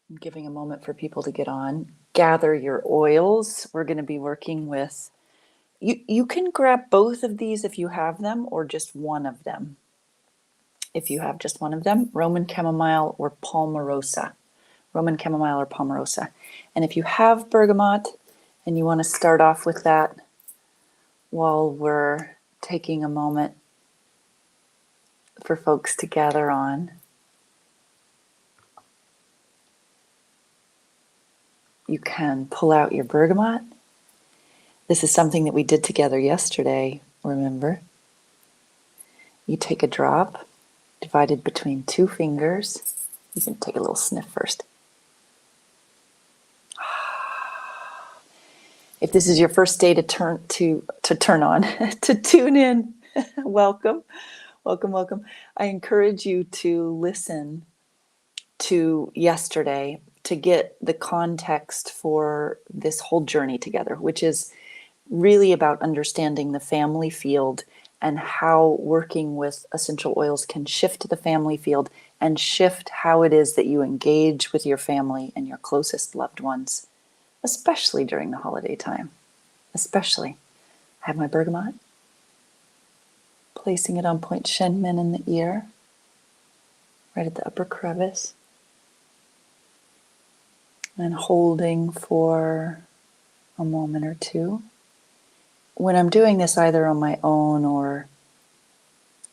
I'm giving a moment for people to get on. Gather your oils. We're going to be working with, you can grab both of these if you have them, or just one of them. If you have just one of them, Roman chamomile or Palmarosa. Roman chamomile or Palmarosa. And if you have bergamot and you want to start off with that while we're taking a moment for folks to gather on, you can pull out your bergamot. This is something that we did together yesterday, remember? You take a drop, divided between two fingers. You can take a little sniff first. If this is your first day to turn on, to tune in, welcome. I encourage you to listen to yesterday to get the context for this whole journey together, which is really about understanding the family field and how working with essential oils can shift the family field and shift how it is that you engage with your family and your closest loved ones, especially during the holiday time. Especially. I have my bergamot, placing it on point Shenmin in the ear, right at the upper crevice, and holding for a moment or two. When I'm doing this either on my own or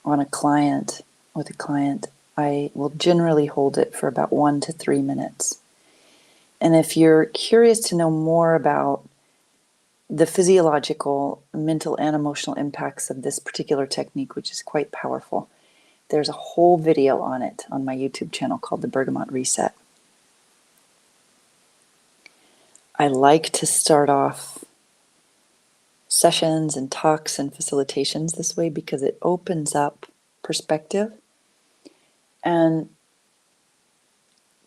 on a client, with a client, I will generally hold it for about 1 to 3 minutes. And if you're curious to know more about the physiological, mental, and emotional impacts of this particular technique, which is quite powerful, there's a whole video on it on my YouTube channel called The Bergamot Reset. I like to start off sessions and talks and facilitations this way because it opens up perspective, and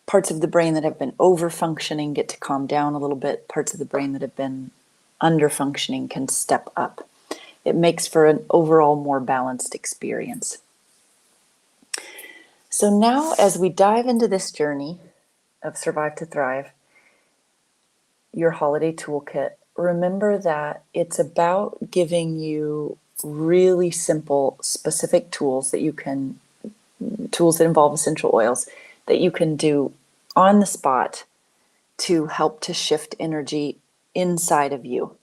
parts of the brain that have been over functioning get to calm down a little bit. Parts of the brain that have been under functioning can step up. It makes for an overall more balanced experience. So now, as we dive into this journey of Survive to Thrive, your holiday toolkit, remember that it's about giving you really simple, specific tools that tools that involve essential oils that you can do on the spot to help to shift energy inside of you.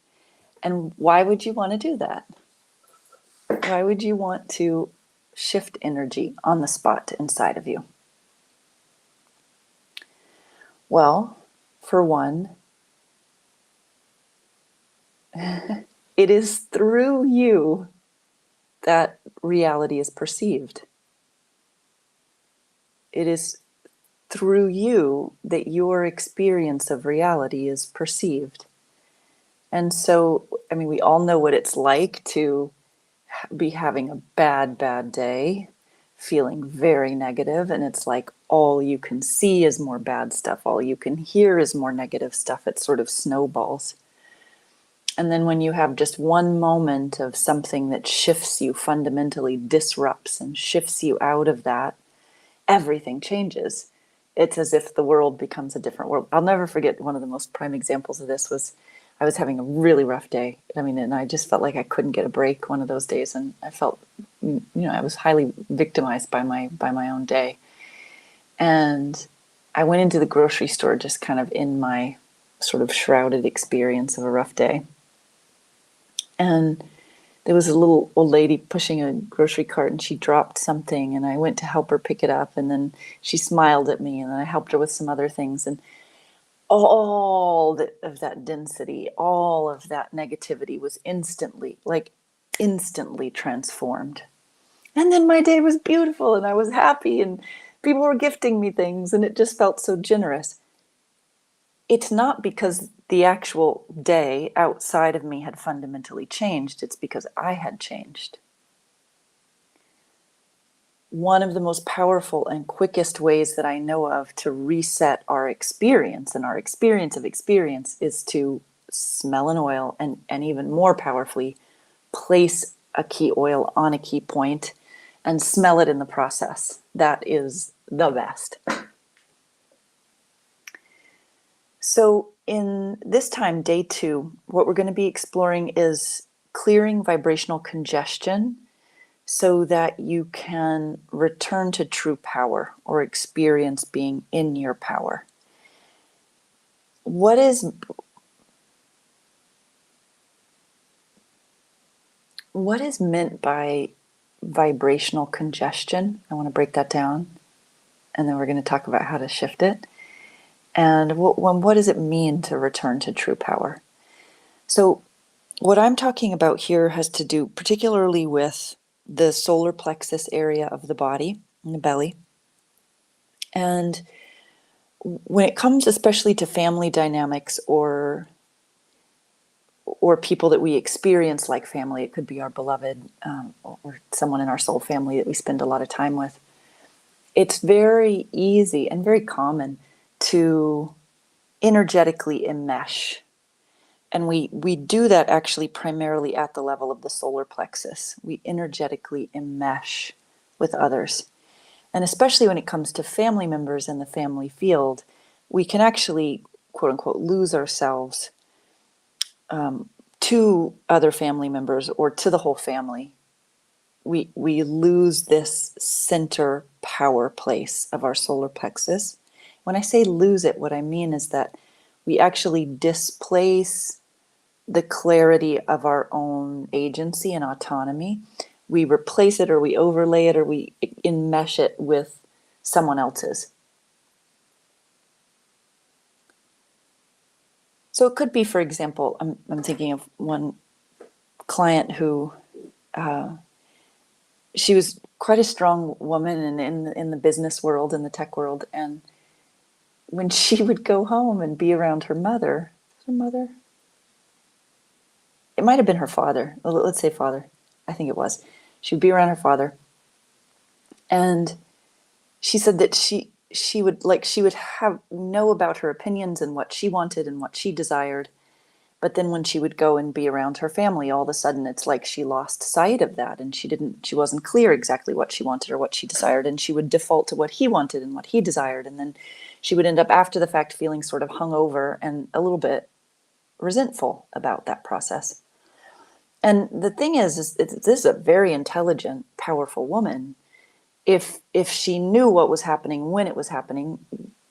And why would you want to do that? Why would you want to shift energy on the spot inside of you? Well, for one, it is through you that reality is perceived. It is through you that your experience of reality is perceived. And so, we all know what it's like to be having a bad day, feeling very negative, and it's like all you can see is more bad stuff. All you can hear is more negative stuff. It sort of snowballs. And then when you have just one moment of something that shifts you, fundamentally disrupts and shifts you out of that, everything changes. It's as if the world becomes a different world. I'll never forget, one of the most prime examples of this was I was having a really rough day. And I just felt like I couldn't get a break one of those days. And I felt, I was highly victimized by my own day. And I went into the grocery store just kind of in my sort of shrouded experience of a rough day. And there was a little old lady pushing a grocery cart, and she dropped something, and I went to help her pick it up, and then she smiled at me, and then I helped her with some other things, and all of that density, all of that negativity was instantly transformed. And then my day was beautiful, and I was happy, and people were gifting me things, and it just felt so generous. It's not because the actual day outside of me had fundamentally changed. It's because I had changed. One of the most powerful and quickest ways that I know of to reset our experience and our experience of experience is to smell an oil, and even more powerfully, place a key oil on a key point and smell it in the process. That is the best. So, in this time, day 2, what we're going to be exploring is clearing vibrational congestion so that you can return to true power or experience being in your power. What is meant by vibrational congestion? I want to break that down, and then we're going to talk about how to shift it. And what does it mean to return to true power? So, what I'm talking about here has to do particularly with the solar plexus area of the body, in the belly. And when it comes especially to family dynamics or people that we experience like family, it could be our beloved or someone in our soul family that we spend a lot of time with. It's very easy and very common to energetically enmesh. And we do that actually primarily at the level of the solar plexus. We energetically enmesh with others. And especially when it comes to family members in the family field, we can actually, quote unquote, lose ourselves to other family members or to the whole family. We lose this center power place of our solar plexus. When I say lose it, what I mean is that we actually displace the clarity of our own agency and autonomy. We replace it or we overlay it or we enmesh it with someone else's. So it could be, for example, I'm thinking of one client who she was quite a strong woman in the business world, in the tech world, and when she would go home and be around her mother, it might have been her father. Let's say father. I think it was. She would be around her father, and she said that she would have know about her opinions and what she wanted and what she desired, but then when she would go and be around her family, all of a sudden it's like she lost sight of that, and she wasn't clear exactly what she wanted or what she desired, and she would default to what he wanted and what he desired, and then she would end up after the fact feeling sort of hungover and a little bit resentful about that process. And the thing is this is a very intelligent, powerful woman. If she knew what was happening when it was happening,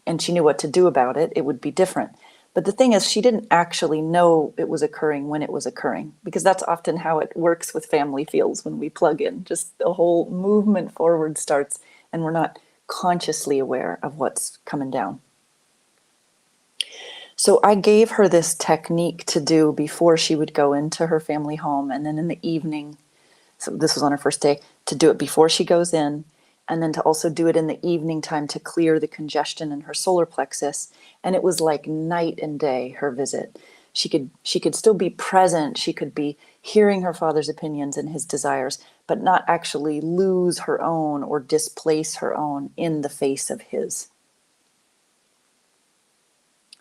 and she knew what to do about it, it would be different. But the thing is, she didn't actually know it was occurring when it was occurring, because that's often how it works with family fields when we plug in. Just the whole movement forward starts, and we're not consciously aware of what's coming down. So I gave her this technique to do before she would go into her family home, and then in the evening, so this was on her first day, to do it before she goes in, and then to also do it in the evening time to clear the congestion in her solar plexus. And it was like night and day, her visit. She could still be present, she could be hearing her father's opinions and his desires, but not actually lose her own or displace her own in the face of his.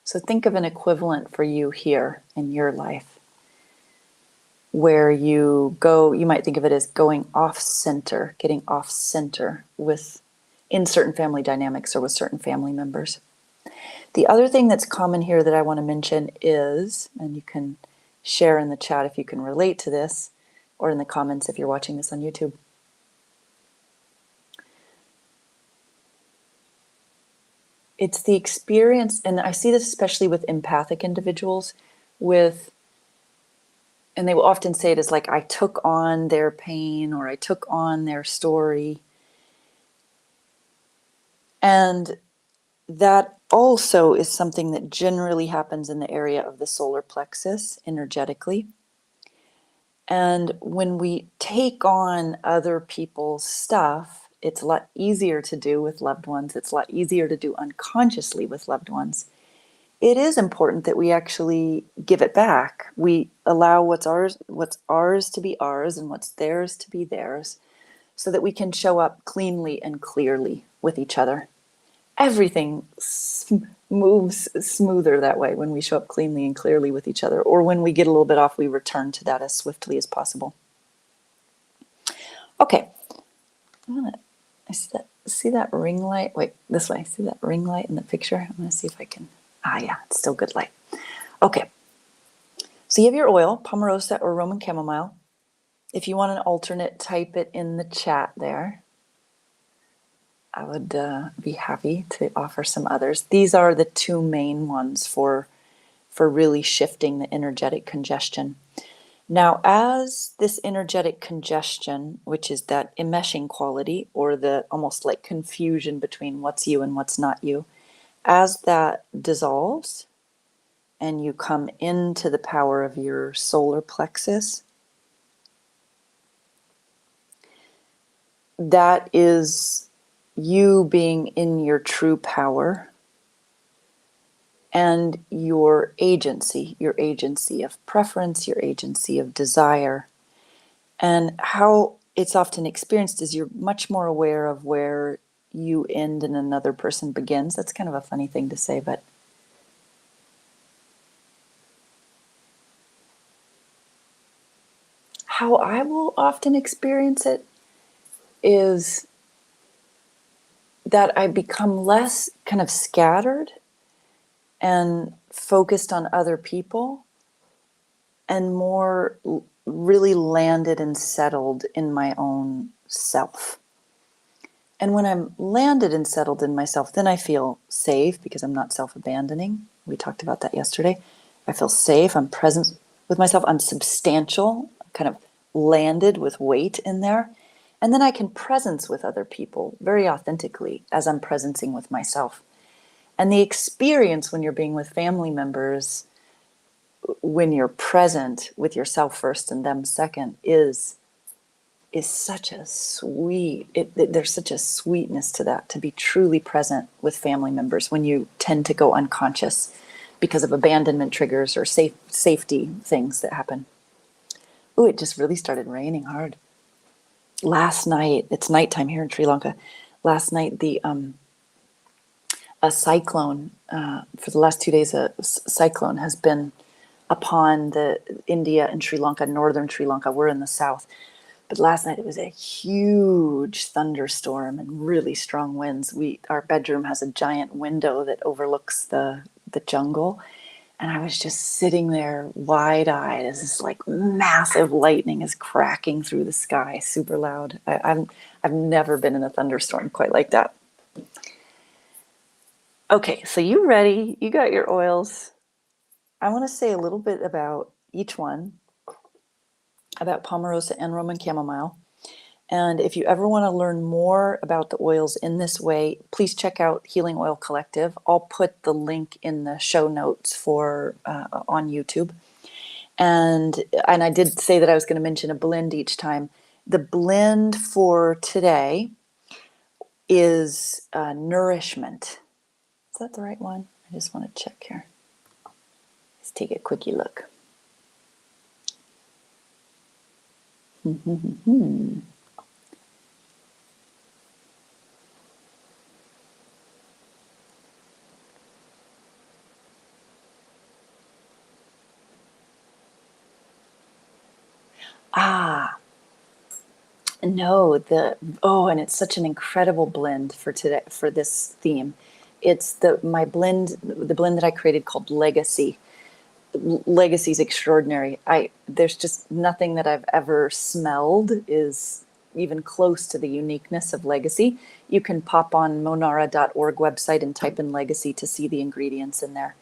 So think of an equivalent for you here in your life, where you might think of it as going off center, getting off center in certain family dynamics or with certain family members. The other thing that's common here that I want to mention is, and you can share in the chat if you can relate to this, or in the comments if you're watching this on YouTube. It's the experience, and I see this especially with empathic individuals, and they will often say it as like, I took on their pain or I took on their story. And that also is something that generally happens in the area of the solar plexus energetically. And when we take on other people's stuff, it's a lot easier to do with loved ones. It's a lot easier to do unconsciously with loved ones. It is important that we actually give it back. We allow what's ours to be ours and what's theirs to be theirs, so that we can show up cleanly and clearly with each other. Everything moves smoother that way when we show up cleanly and clearly with each other, or when we get a little bit off, we return to that as swiftly as possible. Okay, I see that ring light. Wait, this way. See that ring light in the picture? I'm going to see if I can Ah, yeah, it's still good light. Okay. So you have your oil, Palmarosa or Roman chamomile. If you want an alternate, type it in the chat there. I would be happy to offer some others. These are the two main ones for really shifting the energetic congestion. Now, as this energetic congestion, which is that enmeshing quality or the almost like confusion between what's you and what's not you, as that dissolves and you come into the power of your solar plexus, that is you being in your true power and your agency of preference, your agency of desire. And how it's often experienced is you're much more aware of where you end and another person begins. That's kind of a funny thing to say, but how I will often experience it is that I become less kind of scattered and focused on other people and more really landed and settled in my own self. And when I'm landed and settled in myself, then I feel safe because I'm not self-abandoning. We talked about that yesterday. I feel safe. I'm present with myself. I'm substantial, kind of landed with weight in there. And then I can presence with other people very authentically as I'm presencing with myself. And the experience when you're being with family members, when you're present with yourself first and them second, is such a sweet, there's such a sweetness to that, to be truly present with family members when you tend to go unconscious because of abandonment triggers or safety things that happen. Ooh, it just really started raining hard. Last night, it's nighttime here in Sri Lanka. Last night, a cyclone, for the last 2 days, a cyclone has been upon the India and Sri Lanka, northern Sri Lanka. We're in the south. But last night it was a huge thunderstorm and really strong winds. Our bedroom has a giant window that overlooks the jungle. And I was just sitting there wide-eyed as this like massive lightning is cracking through the sky, super loud. I've never been in a thunderstorm quite like that. Okay, so you ready? You got your oils. I want to say a little bit about each one, about Palmarosa and Roman chamomile. And if you ever want to learn more about the oils in this way, please check out Healing Oil Collective. I'll put the link in the show notes for on YouTube. And I did say that I was going to mention a blend each time. The blend for today is Nourishment. Is that the right one? I just want to check here. Let's take a quickie look. Ah, no, and it's such an incredible blend for today, for this theme. It's the blend that I created called Legacy. Legacy's extraordinary. There's just nothing that I've ever smelled is even close to the uniqueness of Legacy. You can pop on monara.org website and type in Legacy to see the ingredients in there.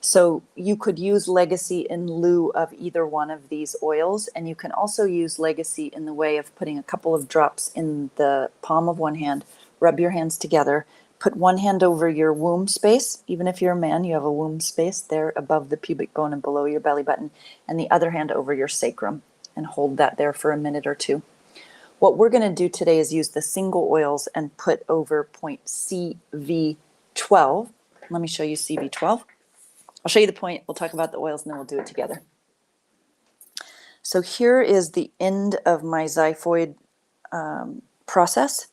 So you could use Legacy in lieu of either one of these oils, and you can also use Legacy in the way of putting a couple of drops in the palm of one hand, rub your hands together, put one hand over your womb space. Even if you're a man, you have a womb space there above the pubic bone and below your belly button, and the other hand over your sacrum, and hold that there for a minute or two. What we're going to do today is use the single oils and put over point CV12. Let me show you CV12. I'll show you the point, we'll talk about the oils, and then we'll do it together. So here is the end of my xiphoid process,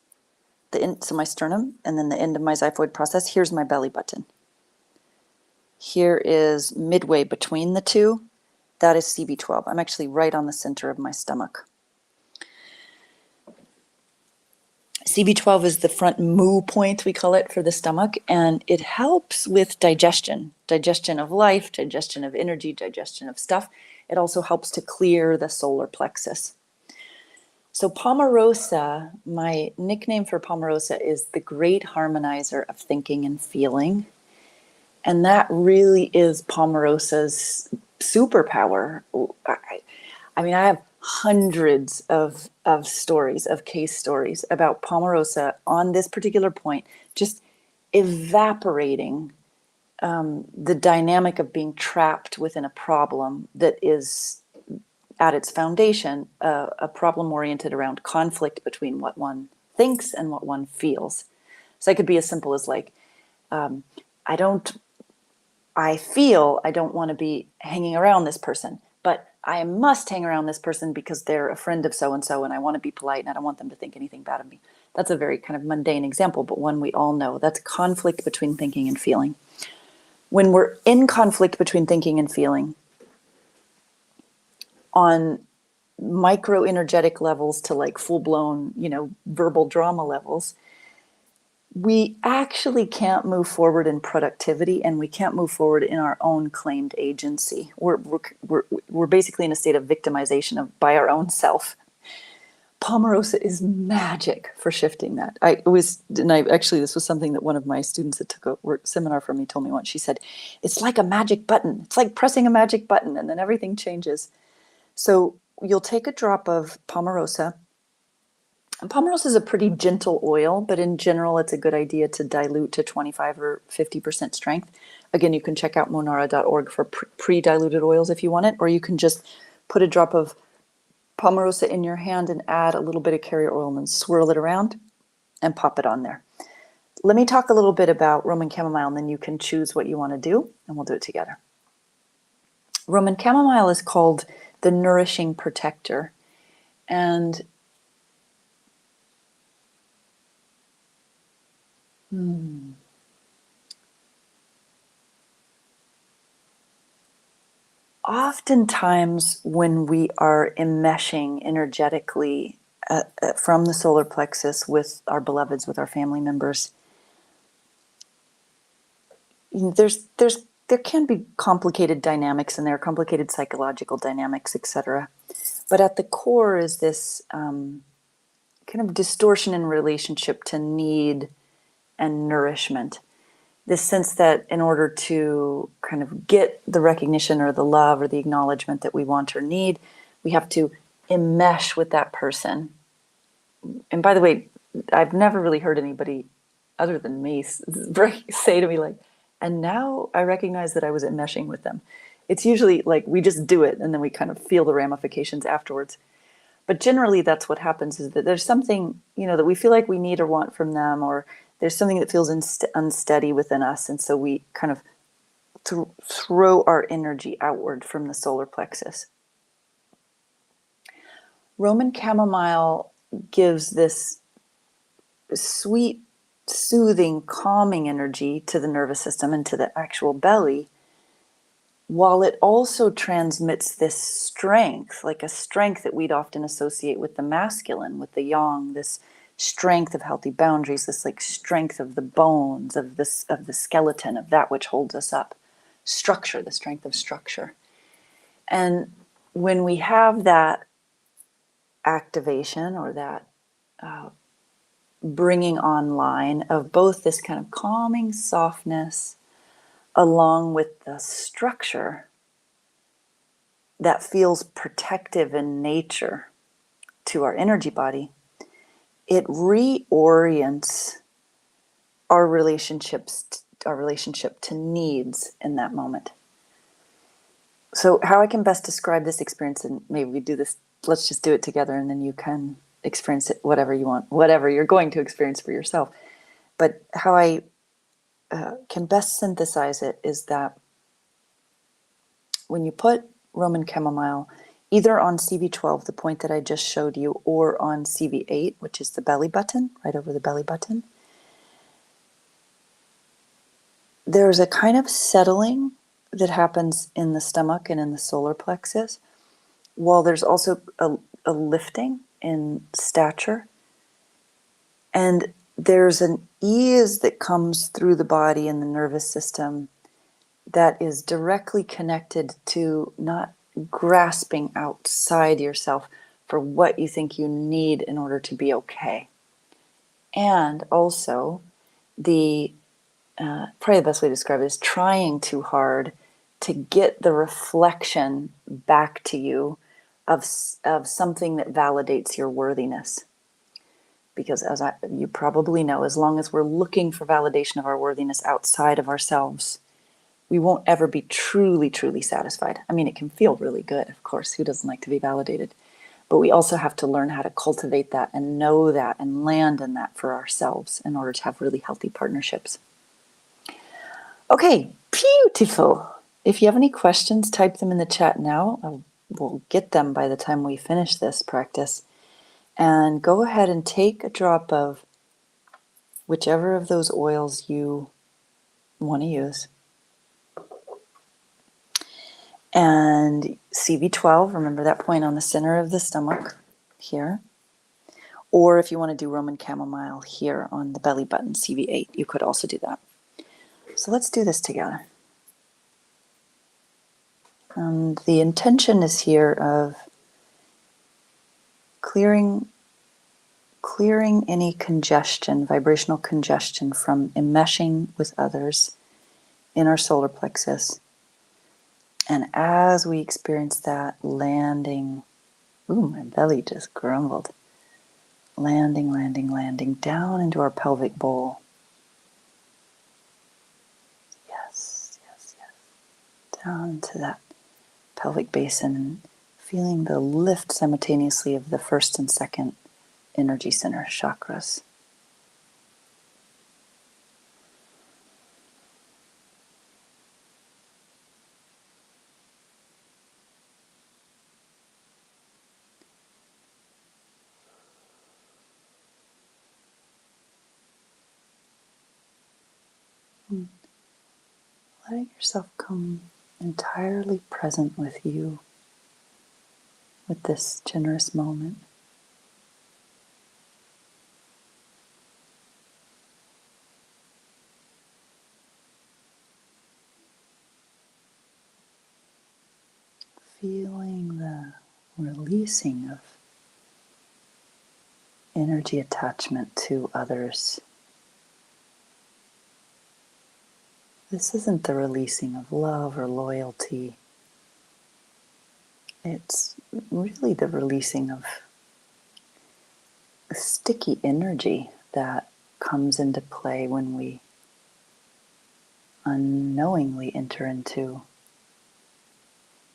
so my sternum, and then the end of my xiphoid process. Here's my belly button. Here is midway between the two. That is CB12. I'm actually right on the center of my stomach. CB12 is the front moo point, we call it, for the stomach, and it helps with digestion of life, digestion of energy, digestion of stuff. It also helps to clear the solar plexus. So Palmarosa, my nickname for Palmarosa is the great harmonizer of thinking and feeling. And that really is Palmarosa's superpower. I mean, I have hundreds of stories, of case stories about Palmarosa on this particular point, just evaporating the dynamic of being trapped within a problem that is at its foundation a problem oriented around conflict between what one thinks and what one feels. So it could be as simple as like, I feel I don't want to be hanging around this person, but I must hang around this person because they're a friend of so-and-so and I want to be polite and I don't want them to think anything bad of me. That's a very kind of mundane example, but one we all know. That's conflict between thinking and feeling. When we're in conflict between thinking and feeling, on micro energetic levels to like full-blown, verbal drama levels, we actually can't move forward in productivity and we can't move forward in our own claimed agency. We're basically in a state of victimization by our own self. Palmarosa is magic for shifting that. This was something that one of my students that took a seminar from me told me once. She said, it's like a magic button. It's like pressing a magic button and then everything changes. So you'll take a drop of Palmarosa. And Palmarosa is a pretty gentle oil, but in general, it's a good idea to dilute to 25 or 50% strength. Again, you can check out monara.org for pre-diluted oils if you want it, or you can just put a drop of Palmarosa in your hand and add a little bit of carrier oil and then swirl it around and pop it on there. Let me talk a little bit about Roman chamomile, and then you can choose what you want to do, and we'll do it together. Roman chamomile is called the nourishing protector, and oftentimes when we are enmeshing energetically from the solar plexus with our beloveds, with our family members, there can be complicated dynamics and there are complicated psychological dynamics, etc. But at the core is this kind of distortion in relationship to need and nourishment. This sense that in order to kind of get the recognition or the love or the acknowledgement that we want or need, we have to enmesh with that person. And by the way, I've never really heard anybody other than me say to me like, and now I recognize that I was enmeshing with them. It's usually like we just do it and then we kind of feel the ramifications afterwards. But generally that's what happens, is that there's something, that we feel like we need or want from them, or there's something that feels unsteady within us. And so we kind of throw our energy outward from the solar plexus. Roman chamomile gives this sweet, soothing, calming energy to the nervous system and to the actual belly, while it also transmits this strength, like a strength that we'd often associate with the masculine, with the yang, this strength of healthy boundaries, this like strength of the bones, of the skeleton, of that which holds us up. Structure, the strength of structure. And when we have that activation or that bringing online of both this kind of calming softness along with the structure that feels protective in nature to our energy body, it reorients our relationship to needs in that moment. So how I can best describe this experience, and maybe we do this, let's just do it together and then you can experience it whatever you want, whatever you're going to experience for yourself. But how I can best synthesize it is that when you put Roman chamomile either on CV12, the point that I just showed you, or on CV8, which is the belly button, right over the belly button, there's a kind of settling that happens in the stomach and in the solar plexus, while there's also a lifting in stature. And there's an ease that comes through the body and the nervous system that is directly connected to not grasping outside yourself for what you think you need in order to be okay. And also, the probably the best way to describe it is trying too hard to get the reflection back to you of something that validates your worthiness. Because you probably know, as long as we're looking for validation of our worthiness outside of ourselves, we won't ever be truly, truly satisfied. I mean, it can feel really good, of course. Who doesn't like to be validated? But we also have to learn how to cultivate that and know that and land in that for ourselves in order to have really healthy partnerships. Okay, beautiful. If you have any questions, type them in the chat now. We'll get them by the time we finish this practice. And go ahead and take a drop of whichever of those oils you want to use. And CV12, remember that point on the center of the stomach here. Or if you want to do Roman chamomile here on the belly button, CV8, you could also do that. So let's do this together. And the intention is here of clearing any congestion, vibrational congestion from enmeshing with others in our solar plexus. And as we experience that, landing, ooh, my belly just grumbled. Landing, landing, landing down into our pelvic bowl. Yes, yes, yes. Down into that pelvic basin and feeling the lift simultaneously of the first and second energy center chakras. Letting yourself come entirely present with you, with this generous moment. Feeling the releasing of energy attachment to others. This isn't the releasing of love or loyalty. It's really the releasing of a sticky energy that comes into play when we unknowingly enter into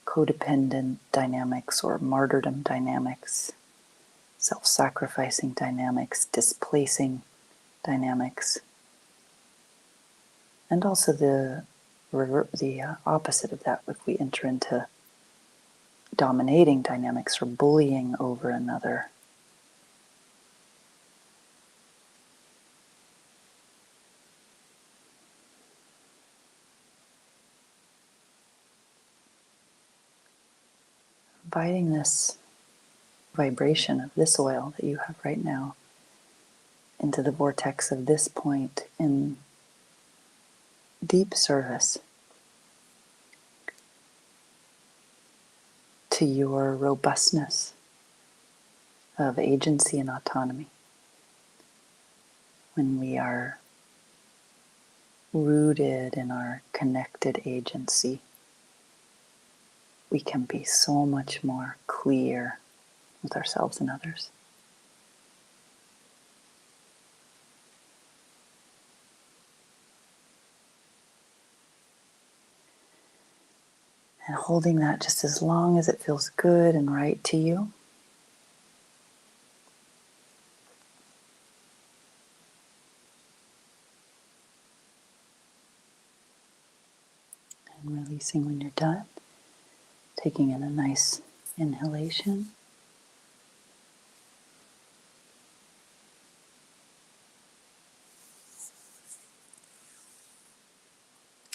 codependent dynamics or martyrdom dynamics, self-sacrificing dynamics, displacing dynamics, and also the opposite of that, if we enter into dominating dynamics or bullying over another. Inviting this vibration of this oil that you have right now into the vortex of this point in deep service to your robustness of agency and autonomy. When we are rooted in our connected agency, we can be so much more clear with ourselves and others. And holding that just as long as it feels good and right to you. And releasing when you're done. Taking in a nice inhalation.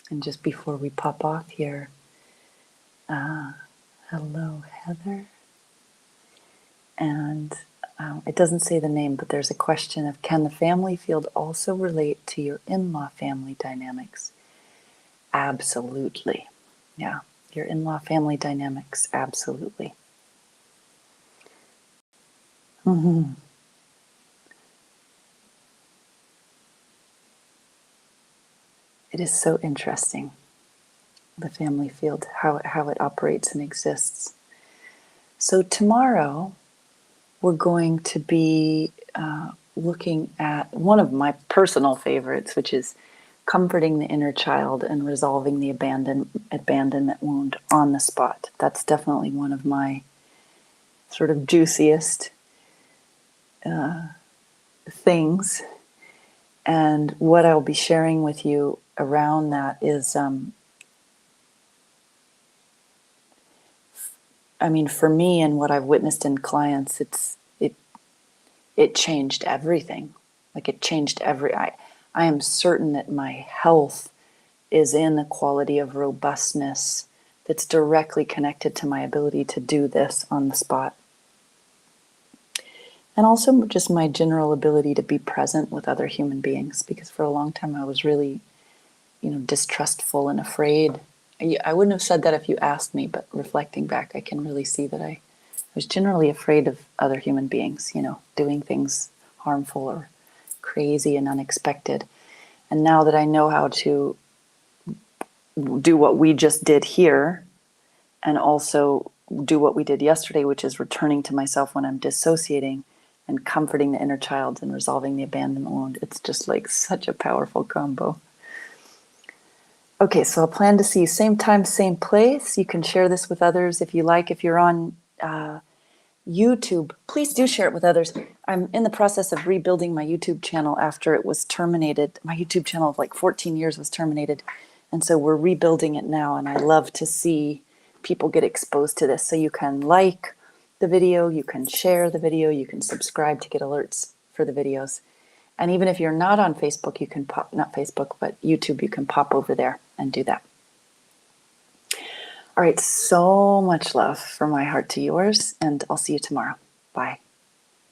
And just before we pop off here, hello Heather. And It doesn't say the name, but there's a question of, can the family field also relate to your in-law family dynamics? Absolutely. Yeah, your in-law family dynamics, absolutely. Mm-hmm. It is so interesting, the family field, how it operates and exists. So tomorrow we're going to be looking at one of my personal favorites, which is comforting the inner child and resolving the abandonment wound on the spot. That's definitely one of my sort of juiciest things. And what I'll be sharing with you around that is, I mean, for me and what I've witnessed in clients, it changed everything. Like it changed I am certain that my health is in the quality of robustness that's directly connected to my ability to do this on the spot. And also just my general ability to be present with other human beings, because for a long time I was really, distrustful and afraid. I wouldn't have said that if you asked me, but reflecting back, I can really see that I was generally afraid of other human beings, doing things harmful or crazy and unexpected. And now that I know how to do what we just did here, and also do what we did yesterday, which is returning to myself when I'm dissociating and comforting the inner child and resolving the abandonment wound, it's just like such a powerful combo. Okay, so I'll plan to see you same time, same place. You can share this with others if you like. If you're on YouTube, please do share it with others. I'm in the process of rebuilding my YouTube channel after it was terminated. My YouTube channel of like 14 years was terminated. And so we're rebuilding it now. And I love to see people get exposed to this. So you can like the video, you can share the video, you can subscribe to get alerts for the videos. And even if you're not on Facebook, you can pop, not Facebook, but YouTube, you can pop over there and do that. All right, so much love from my heart to yours, and I'll see you tomorrow. Bye.